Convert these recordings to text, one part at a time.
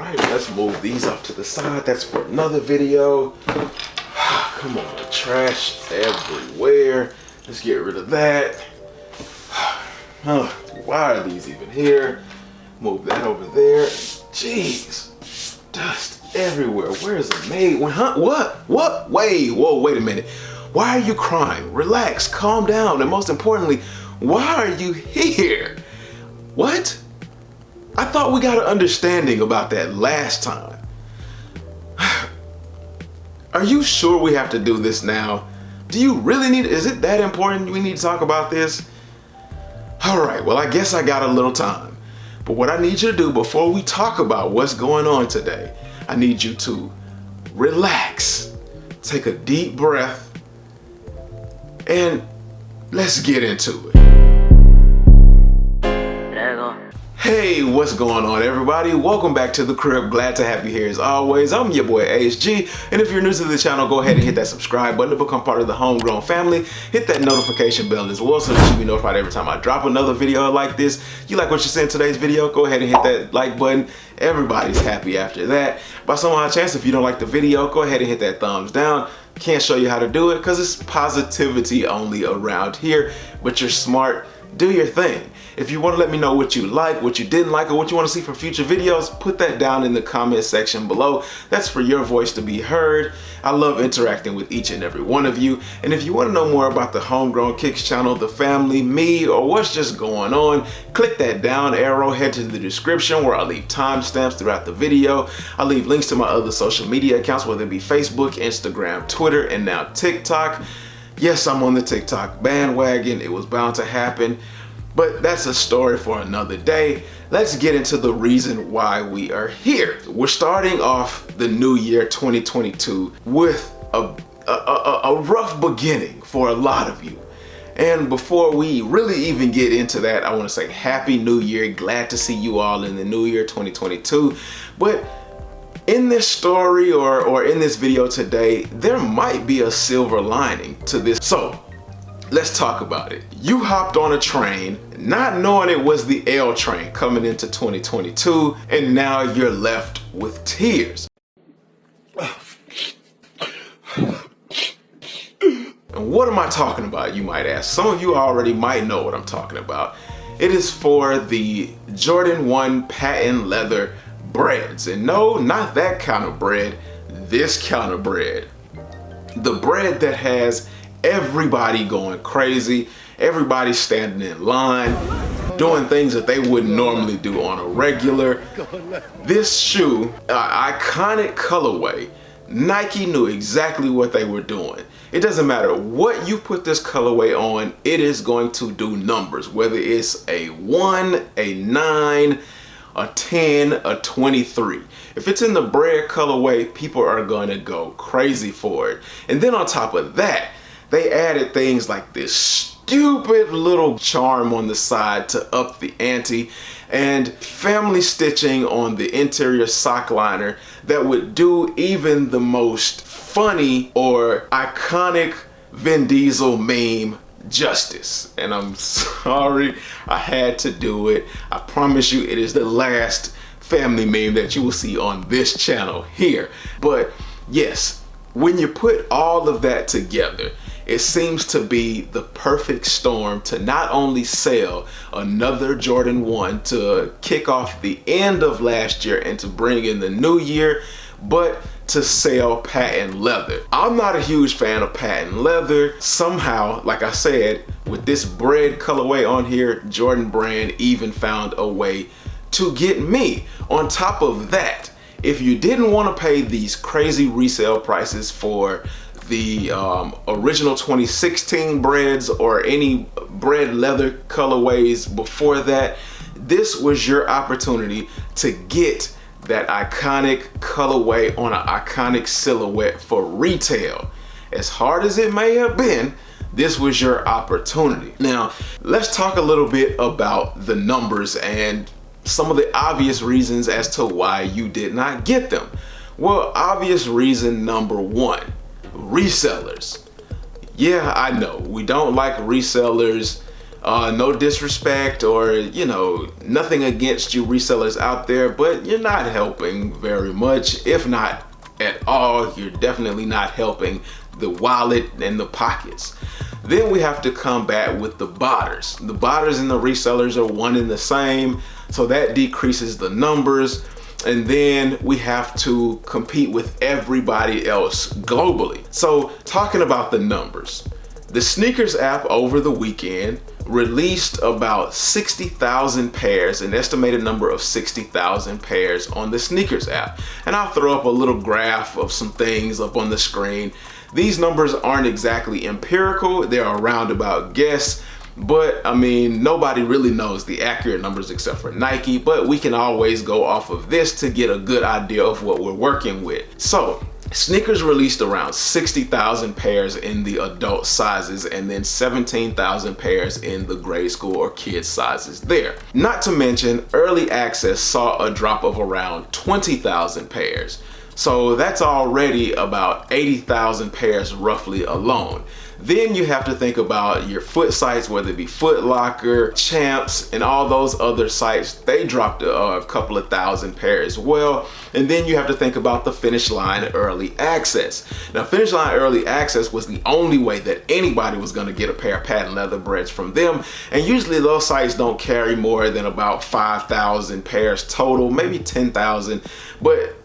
right, let's move these off to the side. That's for another video. Come on, trash everywhere. Let's get rid of that. Why are these even here? Move that over there. Jeez, dust everywhere. Where is it made? What? Wait a minute. Why are you crying? Relax, calm down, and most importantly, why are you here? What? I thought we got an understanding about that last time. Are you sure we have to do this now? Do you really need, is it that important we need to talk about this? All right, well, I guess I got a little time. But what I need you to do before we talk about what's going on today, I need you to relax, take a deep breath, and let's get into it. Hey, what's going on, everybody? Welcome back to the crib. Glad to have you here as always. I'm your boy HG, and if you're new to the channel, go ahead and hit that subscribe button to become part of the homegrown family. Hit that notification bell as well so that you'll be notified every time I drop another video like this. You like what you see in today's video? Go ahead and hit that like button. Everybody's happy after that. By some odd chance, if you don't like the video, go ahead and hit that thumbs down. Can't show you how to do it because it's positivity only around here, but you're smart. Do your thing. If you want to let me know what you like, what you didn't like, or what you want to see for future videos, put that down in the comment section below. That's for your voice to be heard. I love interacting with each and every one of you. And if you want to know more about the Homegrown Kicks channel, the family, me, or what's just going on, click that down arrow, head to the description where I leave timestamps throughout the video. I leave links to my other social media accounts, whether it be Facebook, Instagram, Twitter, and now TikTok. Yes, I'm on the TikTok bandwagon. It was bound to happen, but that's a story for another day. Let's get into the reason why we are here. We're starting off the new year 2022 with a rough beginning for a lot of you. And before we really even get into that, I want to say Happy New Year. Glad to see you all in the new year 2022. But in this story or in this video today, there might be a silver lining to this. So let's talk about it. You hopped on a train not knowing it was the L train coming into 2022, and now you're left with tears. And what am I talking about, you might ask? Some of you already might know what I'm talking about. It is for the Jordan 1 patent leather Breds. And no, not that kind of bread, this kind of bread. The bread that has everybody going crazy, everybody standing in line, doing things that they wouldn't normally do on a regular. This shoe, iconic colorway, Nike knew exactly what they were doing. It doesn't matter what you put this colorway on, it is going to do numbers, whether it's a 1, a 9, a 10, a 23. If it's in the Bred colorway, people are going to go crazy for it. And then on top of that, they added things like this stupid little charm on the side to up the ante, and family stitching on the interior sock liner that would do even the most funny or iconic Vin Diesel meme justice. And I'm sorry, I had to do it. I promise you it is the last family meme that you will see on this channel here. But yes, when you put all of that together, it seems to be the perfect storm to not only sell another Jordan 1 to kick off the end of last year and to bring in the new year, but to sell patent leather. I'm not a huge fan of patent leather. Somehow, like I said, with this Bred colorway on here, Jordan brand even found a way to get me. On top of that, if you didn't want to pay these crazy resale prices for the original 2016 Breds or any Bred leather colorways before that, this was your opportunity to get that iconic colorway on an iconic silhouette for retail. As hard as it may have been, this was your opportunity. Now, let's talk a little bit about the numbers and some of the obvious reasons as to why you did not get them. Well, obvious reason number one, resellers. Yeah, I know we don't like resellers. No disrespect or, you know, nothing against you resellers out there, but you're not helping very much. If not at all, you're definitely not helping the wallet and the pockets. Then we have to combat with the botters. The botters and the resellers are one and the same, so that decreases the numbers. And then we have to compete with everybody else globally. So talking about the numbers, the sneakers app over the weekend released about 60,000 pairs, an estimated number of 60,000 pairs on the sneakers app. And I'll throw up a little graph of some things up on the screen. These numbers aren't exactly empirical, they're a roundabout guess, but I mean, nobody really knows the accurate numbers except for Nike, but we can always go off of this to get a good idea of what we're working with. So sneakers released around 60,000 pairs in the adult sizes and then 17,000 pairs in the grade school or kids sizes there. Not to mention early access saw a drop of around 20,000 pairs. So that's already about 80,000 pairs roughly alone. Then you have to think about your foot sites, whether it be Foot Locker, Champs, and all those other sites. They dropped a couple of thousand pairs as well. And then you have to think about the Finish Line Early Access. Now, Finish Line Early Access was the only way that anybody was going to get a pair of patent leather Breds from them. And usually those sites don't carry more than about 5,000 pairs total, maybe 10,000. But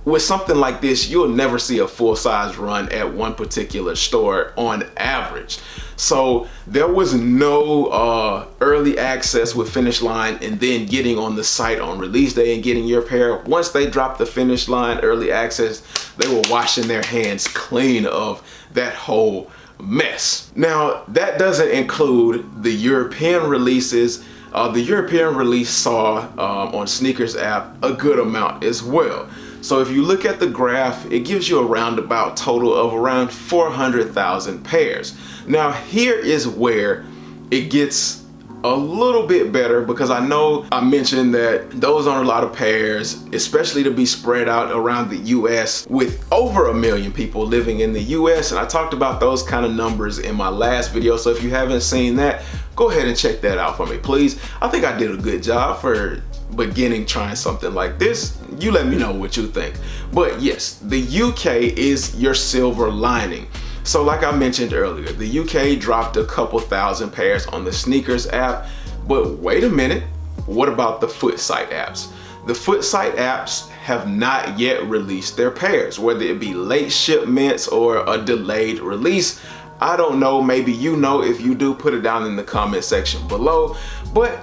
with something like this, you'll never see a full-size run at one particular store on average. So there was no early access with Finish Line and then getting on the site on release day and getting your pair. Once they dropped the Finish Line early access, they were washing their hands clean of that whole mess. Now, that doesn't include the European releases. The European release saw on Sneakers app a good amount as well. So if you look at the graph, it gives you a roundabout total of around 400,000 pairs. Now here is where it gets a little bit better, because I know I mentioned that those aren't a lot of pairs, especially to be spread out around the US with over 1 million people living in the US. And I talked about those kind of numbers in my last video. So if you haven't seen that, go ahead and check that out for me, please. I think I did a good job for beginning trying something like this. You let me know what you think. But yes, the UK is your silver lining. So like I mentioned earlier, the UK dropped a couple thousand pairs on the Sneakers app, but wait a minute, what about the Footsight apps? The Footsight apps have not yet released their pairs, whether it be late shipments or a delayed release. I don't know, maybe you know. If you do, put it down in the comment section below. But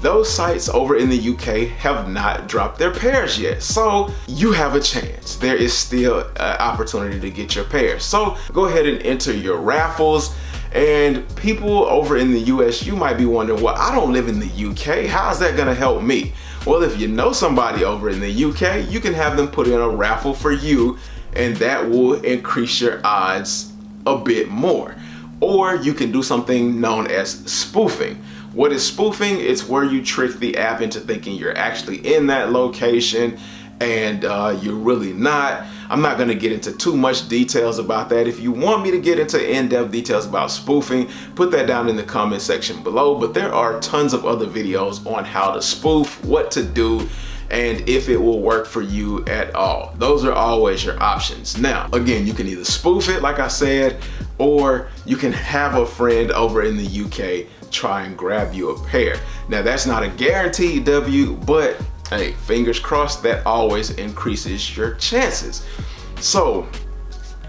those sites over in the UK have not dropped their pairs yet. So you have a chance. There is still an opportunity to get your pairs. So go ahead and enter your raffles. And people over in the US, you might be wondering, well, I don't live in the UK. How's that gonna help me? Well, if you know somebody over in the UK, you can have them put in a raffle for you, and that will increase your odds a bit more. Or you can do something known as spoofing. What is spoofing? It's where you trick the app into thinking you're actually in that location and you're really not. I'm not gonna get into too much details about that. If you want me to get into in-depth details about spoofing, put that down in the comment section below. But there are tons of other videos on how to spoof, what to do, and if it will work for you at all. Those are always your options. Now, again, you can either spoof it, like I said, or you can have a friend over in the UK try and grab you a pair. Now, that's not a guaranteed W, but hey, fingers crossed, that always increases your chances. So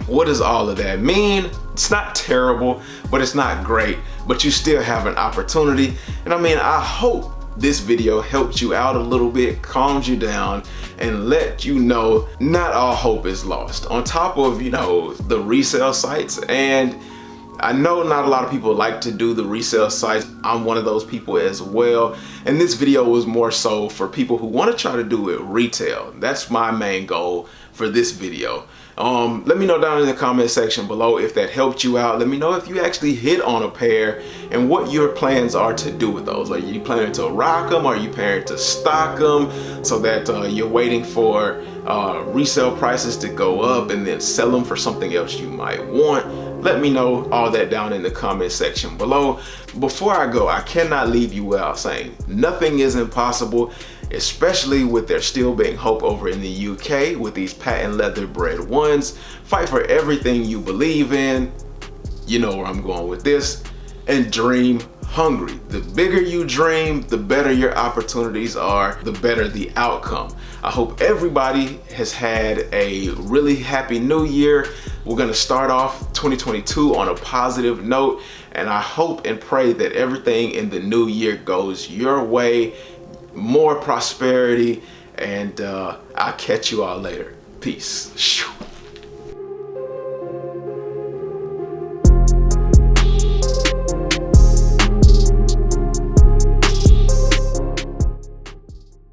what does all of that mean? It's not terrible, but it's not great, but you still have an opportunity. And I mean, I hope this video helped you out a little bit, calms you down, and let you know not all hope is lost. On top of, you know, the resale sites, and I know not a lot of people like to do the resale sites. I'm one of those people as well. And this video was more so for people who want to try to do it retail. That's my main goal for this video. Let me know down in the comment section below if that helped you out. Let me know if you actually hit on a pair and what your plans are to do with those. Are you planning to rock them? Are you planning to stock them so that you're waiting for resale prices to go up and then sell them for something else you might want? Let me know all that down in the comment section below. Before I go, I cannot leave you without saying nothing is impossible, especially with there still being hope over in the UK with these patent leather Bred 1's. Fight for everything you believe in. You know where I'm going with this. And dream hungry. The bigger you dream, the better your opportunities are, the better the outcome. I hope everybody has had a really happy new year. We're gonna start off 2022 on a positive note, and I hope and pray that everything in the new year goes your way, more prosperity, and I'll catch you all later. Peace.